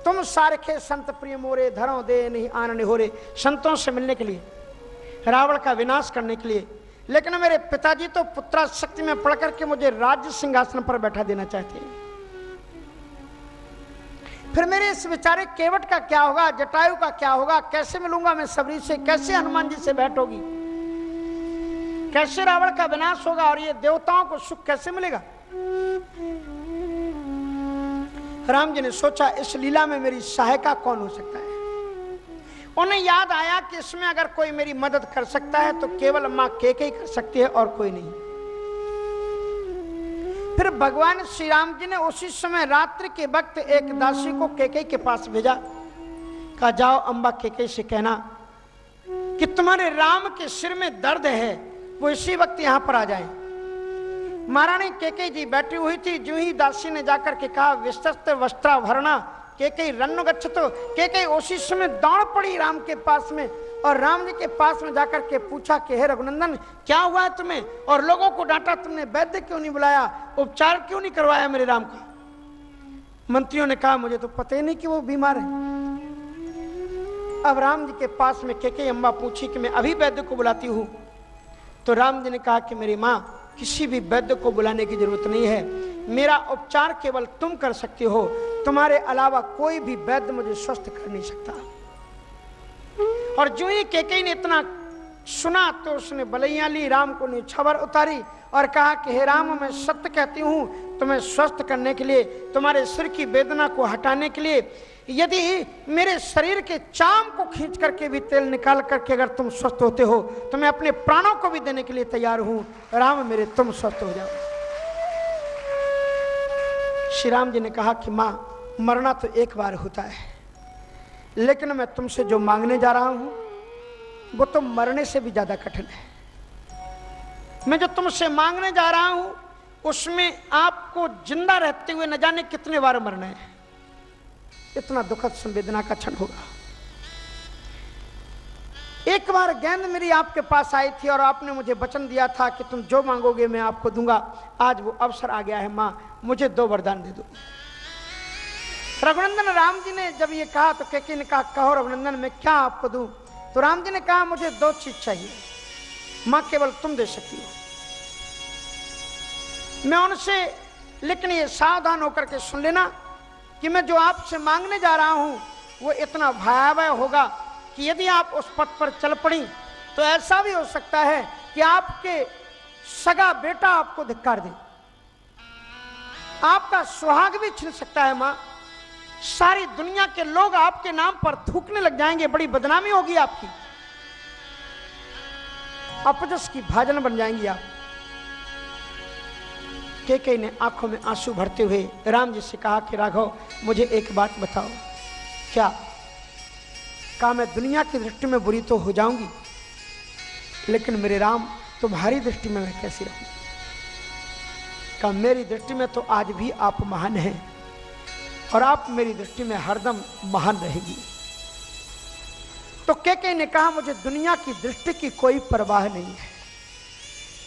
तुम सारखे संत प्रिय मोरे, धरो दे नहीं आनंद हो रे। संतों से मिलने के लिए, रावण का विनाश करने के लिए। लेकिन मेरे पिताजी तो पुत्राशक्ति में पढ़ करके मुझे राज्य सिंहासन पर बैठा देना चाहते हैं। फिर मेरे इस बेचारे केवट का क्या होगा, जटायु का क्या होगा, कैसे मिलूंगा मैं सबरी से, कैसे हनुमान जी से भेंट होगी, कैसे रावण का विनाश होगा, और ये देवताओं को सुख कैसे मिलेगा। राम जी ने सोचा इस लीला में मेरी सहायता कौन हो सकता है। उन्हें याद आया कि इसमें अगर कोई मेरी मदद कर सकता है तो केवल मां केकई कर सकती है और कोई नहीं। फिर भगवान श्री राम जी ने उसी समय रात्रि के वक्त एक दासी को केकई के पास भेजा। कहा जाओ अम्बा केकई से कहना कि तुम्हारे राम के सिर में दर्द है, वो इसी वक्त यहां पर आ जाए। महारानी केकई जी बैठी हुई थी। जो ही दासी ने जाकर के कहा विस्तस्त्र वस्त्राभरणा केकई रन्न गच्छतो, केकई उसी समय दौड़ पड़ी राम के पास में और राम जी के पास में जाकर के पूछा कि हे रघुनंदन क्या हुआ है तुम्हें, और लोगों को डांटा तुमने, वैद्य क्यों नहीं बुलाया, उपचार क्यों नहीं करवाया मेरे राम का। मंत्रियों ने कहा मुझे तो पता ही नहीं कि वो बीमार है। अब राम जी के पास में केकई अम्बा पूछी कि मैं अभी वैद्य को बुलाती हूँ। तो राम जी ने कहा कि मेरी माँ किसी भी वैद्य को बुलाने की जरूरत नहीं है, मेरा उपचार केवल तुम कर सकती हो, तुम्हारे अलावा कोई भी वैद्य मुझे स्वस्थ कर नहीं सकता। और जो ही केकई ने इतना सुना तो उसने बलैया ली, राम को न्योछावर उतारी और कहा कि हे राम मैं सत्य कहती हूँ, तुम्हें स्वस्थ करने के लिए, तुम्हारे सिर की वेदना को हटाने के लिए, यदि मेरे शरीर के चाम को खींच करके भी तेल निकाल करके अगर तुम स्वस्थ होते हो तो मैं अपने प्राणों को भी देने के लिए तैयार हूं। राम मेरे तुम स्वस्थ हो जाओ। श्री राम जी ने कहा कि मां मरना तो एक बार होता है, लेकिन मैं तुमसे जो मांगने जा रहा हूं वो तो मरने से भी ज्यादा कठिन है। मैं जो तुमसे मांगने जा रहा हूं उसमें आपको जिंदा रहते हुए न जाने कितने बार मरना है। इतना दुखद संवेदना का क्षण होगा। एक बार गेंद मेरी आपके पास आई थी और आपने मुझे वचन दिया था कि तुम जो मांगोगे मैं आपको दूंगा। आज वो अवसर आ गया है, मां मुझे 2 वरदान दे दो। रघुनंदन राम जी ने जब ये कहा तो केकई ने कहा कहो रघुनंदन मैं क्या आपको दूं। तो राम जी ने कहा मुझे 2 चीज चाहिए, मां केवल तुम दे सकती हो। मैं उनसे, लेकिन ये सावधान होकर के सुन लेना कि मैं जो आपसे मांगने जा रहा हूं वो इतना भयावह होगा कि यदि आप उस पथ पर चल पड़ी तो ऐसा भी हो सकता है कि आपके सगा बेटा आपको धिक्कार दे, आपका सुहाग भी छिन सकता है। मां सारी दुनिया के लोग आपके नाम पर थूकने लग जाएंगे, बड़ी बदनामी होगी आपकी, अपजस की भाजन बन जाएंगी आप। केकई ने आंखों में आंसू भरते हुए राम जी से कहा कि राघव मुझे एक बात बताओ। क्या? कहा मैं दुनिया की दृष्टि में बुरी तो हो जाऊंगी, लेकिन मेरे राम तुम्हारी दृष्टि में मैं कैसी रहूंगी। कहा मेरी दृष्टि में तो आज भी आप महान हैं और आप मेरी दृष्टि में हरदम महान रहेगी। तो केकई ने कहा मुझे दुनिया की दृष्टि की कोई परवाह नहीं है,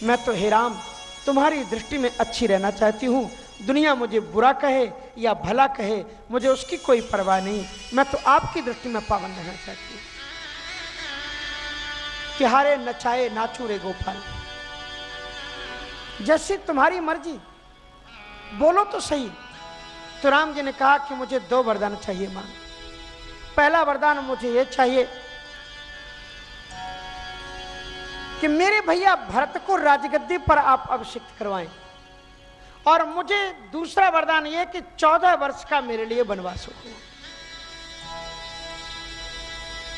मैं तो हे राम तुम्हारी दृष्टि में अच्छी रहना चाहती हूं। दुनिया मुझे बुरा कहे या भला कहे मुझे उसकी कोई परवाह नहीं, मैं तो आपकी दृष्टि में पावन रहना चाहती हूं। कि हारे नचाए नाचू रे गोपाल, जैसी तुम्हारी मर्जी, बोलो तो सही। तो राम जी ने कहा कि मुझे 2 वरदान चाहिए मां। पहला वरदान मुझे यह चाहिए कि मेरे भैया भरत को राजगद्दी पर आप अभिषिक्त करवाएं, और मुझे दूसरा वरदान यह कि 14 वर्ष का मेरे लिए वनवास हो।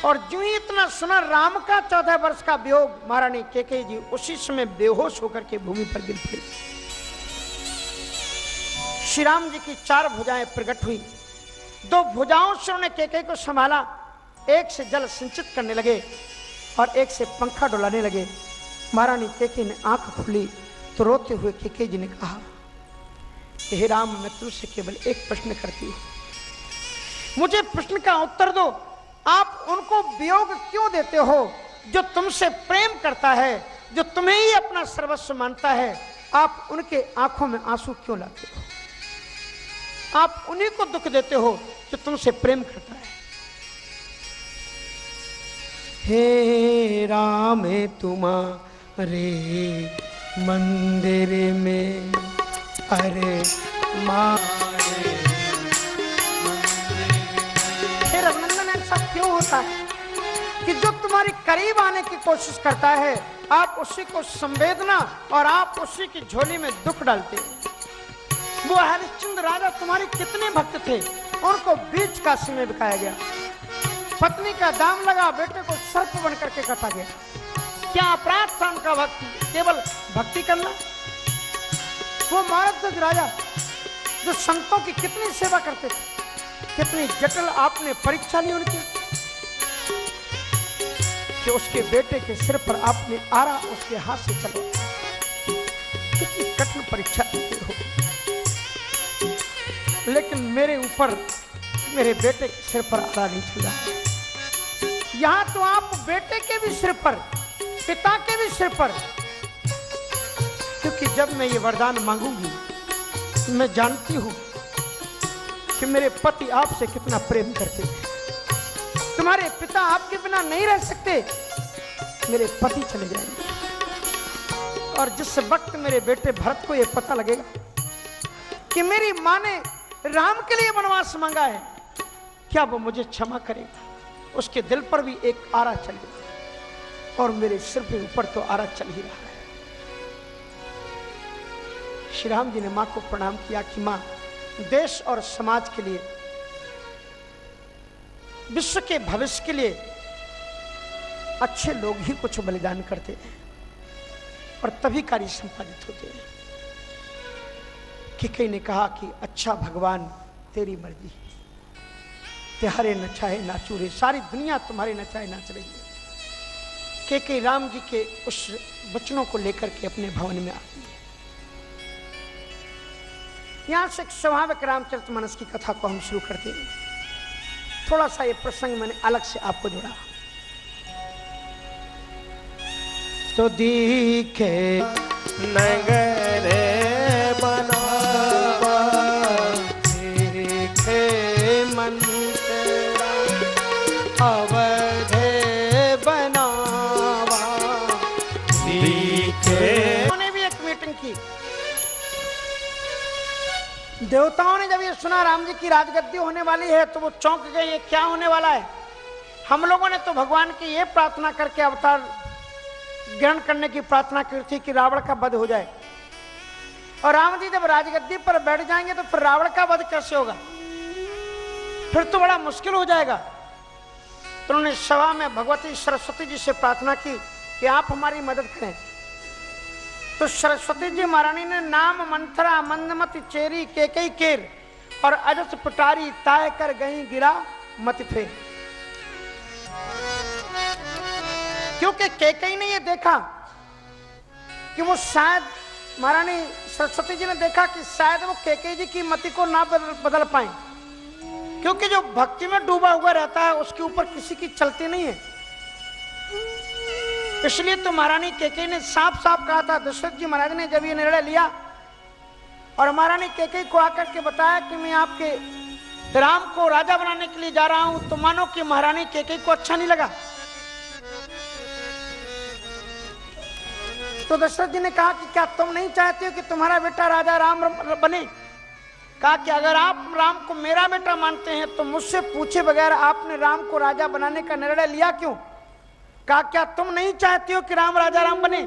और जो ही इतना सुना राम का 14 वर्ष का वियोग, महारानी केकई जी उसी समय बेहोश होकर के भूमि पर गिर पड़ी। श्री राम जी की 4 भुजाएं प्रकट हुई, 2 भुजाओं से उन्होंने केकई को संभाला, एक से जल सिंचित करने लगे और एक से पंखा डुलाने लगे। महारानी केकई ने आंख खुली तो रोते हुए केकई जी ने कहा हे राम मैं तुझसे केवल एक प्रश्न करती हूं, मुझे प्रश्न का उत्तर दो। आप उनको वियोग क्यों देते हो जो तुमसे प्रेम करता है, जो तुम्हें ही अपना सर्वस्व मानता है? आप उनके आंखों में आंसू क्यों लाते हो? आप उन्हीं को दुख देते हो जो तुमसे प्रेम करता है। हे राम तुम्हारे मंदिर में, अरे मारे हे रघुनंदन, ऐसा क्यों होता है कि जो तुम्हारे करीब आने की कोशिश करता है आप उसी को संवेदना और आप उसी की झोली में दुख डालते हैं। वो हरिश्चंद्र राजा तुम्हारे कितने भक्त थे, उनको बीच काशी में बिकाया गया, पत्नी का दाम लगा, बेटे को सर्प बन करके काटा गया। क्या अपराध था उनका भक्ति, केवल भक्ति करना। वो महाराज राजा जो संतों की कितनी सेवा करते थे, कितनी जटिल आपने परीक्षा ली उनकी, कि उसके बेटे के सिर पर आपने आरा उसके हाथ से चलो। कितनी कठिन परीक्षा देते हो, लेकिन मेरे ऊपर मेरे बेटे के सिर पर आरा नहीं चल रहा है। यहां तो आप बेटे के भी सिर पर, पिता के भी सिर पर, क्योंकि जब मैं ये वरदान मांगूंगी मैं जानती हूं कि मेरे पति आपसे कितना प्रेम करते हैं। तुम्हारे पिता आपके बिना नहीं रह सकते, मेरे पति चले जाएंगे। और जिस वक्त मेरे बेटे भरत को यह पता लगेगा कि मेरी मां ने राम के लिए वनवास मांगा है, क्या वो मुझे क्षमा करेगा? उसके दिल पर भी एक आरा चल गया और मेरे सिर के ऊपर तो आरा चल ही रहा है। श्री राम जी ने मां को प्रणाम किया कि मां, देश और समाज के लिए, विश्व के भविष्य के लिए अच्छे लोग ही कुछ बलिदान करते हैं और तभी कार्य संपादित होते हैं। कैकेयी ने कहा कि अच्छा भगवान तेरी मर्जी, तुम्हारे न चाहे नाचू रे, सारी दुनिया तुम्हारे न चाहे नाच रही है। कैकेयी राम जी के उस वचनों को लेकर के अपने भवन में आती है। यहां से एक स्वाभाविक रामचरितमानस की कथा को हम शुरू करते हैं। थोड़ा सा ये प्रसंग मैंने अलग से आपको जोड़ा। तो दिखे नगर बनावा, दिखे मंत्रा, अवधे बनावा, दिखे। उन्होंने भी एक मीटिंग की। देवताओं ने जब ये सुना राम जी की राजगद्दी होने वाली है तो वो चौंक गए, ये क्या होने वाला है। हम लोगों ने तो भगवान की ये प्रार्थना करके अवतार ग्रहण करने की प्रार्थना की थी कि रावण का वध हो जाए, और राम जी जब राजगद्दी पर बैठ जाएंगे तो फिर रावण का वध कैसे होगा, फिर तो बड़ा मुश्किल हो जाएगा। तो उन्होंने सभा में भगवती सरस्वती जी से प्रार्थना की कि आप हमारी मदद करें। तो सरस्वती जी महारानी ने नाम मंथरा मंदमति चेरी कैकेयी केर और अजस पटारी ताय कर गई गिरा मत फेर। क्योंकि कैकेयी ने ये देखा कि वो शायद, महारानी सरस्वती जी ने देखा कि शायद वो कैकेयी जी की मति को ना बदल पाए, क्योंकि जो भक्ति में डूबा हुआ रहता है उसके ऊपर किसी की चलती नहीं है। इसलिए तो महारानी कैकेयी ने साफ साफ कहा था, दशरथ जी महाराज ने जब ये निर्णय लिया और महारानी कैकेयी को आकर के बताया कि मैं आपके राम को राजा बनाने के लिए जा रहा हूं, तो मानो कि महारानी कैकेयी को अच्छा नहीं लगा। तो दशरथ जी ने कहा कि क्या तुम नहीं चाहते हो कि तुम्हारा बेटा राजा राम बने? कहा कि अगर आप राम को मेरा बेटा मानते हैं तो मुझसे पूछे बगैर आपने राम को राजा बनाने का निर्णय लिया क्यों? कहा क्या तुम नहीं चाहती हो कि राम राजा राम बने?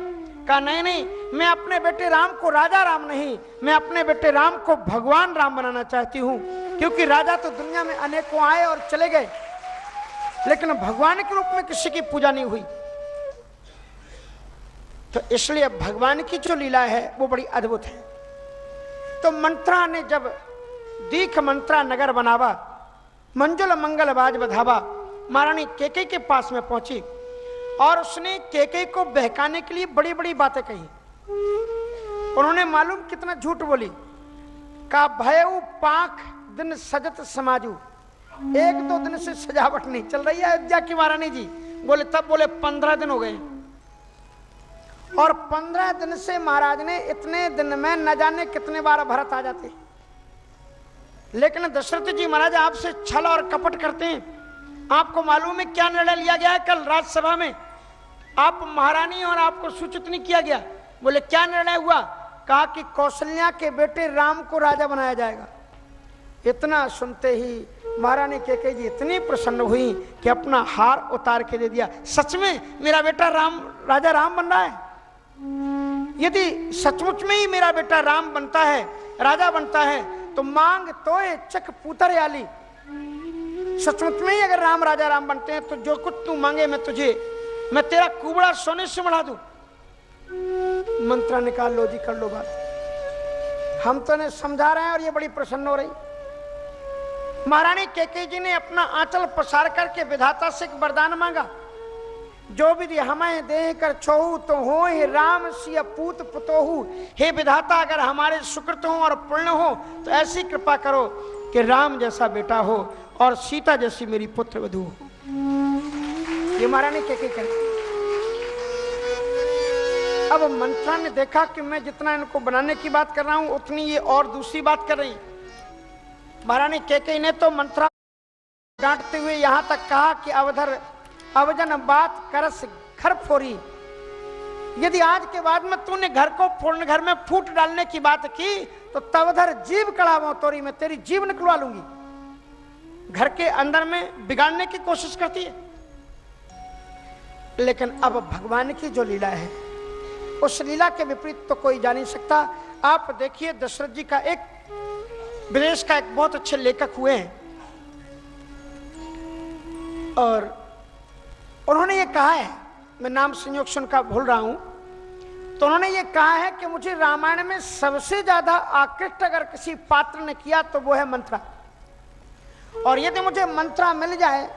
कहा नहीं नहीं, मैं अपने बेटे राम को राजा राम नहीं, मैं अपने बेटे राम को भगवान राम बनाना चाहती हूँ, क्योंकि राजा तो दुनिया में अनेकों आए और चले गए, लेकिन भगवान के रूप में किसी की पूजा नहीं हुई। तो इसलिए भगवान की जो लीला है वो बड़ी अद्भुत है। तो मंत्रा ने जब दीख मंत्रा नगर बनावा, मंजुल मंगल बाज बधावा, महारानी कैकेयी के पास में पहुंची और उसने कैकेयी को बहकाने के लिए बड़ी बड़ी बातें कही। उन्होंने मालूम कितना झूठ बोली। कहा भयऊ पाख दिन सजत समाजू, एक दो दिन से सजावट नहीं चल रही है अयोध्या की महारानी जी। बोले तब बोले 15 दिन हो गए, और 15 दिन से महाराज ने इतने दिन में न जाने कितने बार भरत आ जाते। लेकिन दशरथ जी महाराज आपसे छल और कपट करते हैं। आपको मालूम है क्या निर्णय लिया गया है? कल राज्यसभा में आप महारानी और आपको सूचित नहीं किया गया। बोले क्या निर्णय हुआ? कहा कि कौशल्या के बेटे राम को राजा बनाया जाएगा। इतना सुनते ही महारानी कैकेयी जी इतनी प्रसन्न हुई कि अपना हार उतार के दे दिया। सच में मेरा बेटा राम राजा राम बन रहा है? यदि सचमुच में ही मेरा बेटा राम बनता है, राजा बनता है, तो मांग तोए चक पुतर आली। सचमुच में ही अगर राम राजा राम बनते हैं तो जो कुछ तू मांगे मैं तेरा कुबड़ा सोने से बढ़ा दूं। मंत्रा निकाल लो जी, कर लो बात। हम तो ने समझा रहे हैं और ये बड़ी प्रसन्न हो रही। महारानी कैकेयी जी ने अपना आंचल पसार करके विधाता से एक वरदान मांगा, जो विधि हमें देह कर छोहू तो हो हे राम सिय पूत पुतोहू। हे विधाता, अगर हमारे सुकृत हो और पुण्य हो तो ऐसी कृपा करो कि राम जैसा बेटा हो और सीता जैसी मेरी पुत्र वधू हो। ये महारानी कैकेयी कहती। अब मंत्रा ने देखा कि मैं जितना इनको बनाने की बात कर रहा हूं उतनी ये और दूसरी बात कर रही। महारानी कैकेयी ने तो मंत्रा डांटते हुए यहां तक कहा कि अवजन बात करस घर फोरी। यदि आज के बाद में तूने घर को फोड़ने, घर में फूट डालने की बात की तो तवधर जीव कड़ावो तोरी, मैं तेरी जीव निकलवा लूंगी। घर के अंदर में बिगाड़ने की कोशिश करती है। लेकिन अब भगवान की जो लीला है उस लीला के विपरीत तो कोई जा नहीं सकता। आप देखिए दशरथ जी का एक विदेश का एक बहुत अच्छे लेखक हुए हैं और उन्होंने ये कहा है, मैं नाम संयोग से उनका भूल रहा हूं, तो उन्होंने ये कहा है कि मुझे रामायण में सबसे ज्यादा आकृष्ट अगर किसी पात्र ने किया तो वो है मंत्रा। और यदि मुझे मंत्रा मिल जाए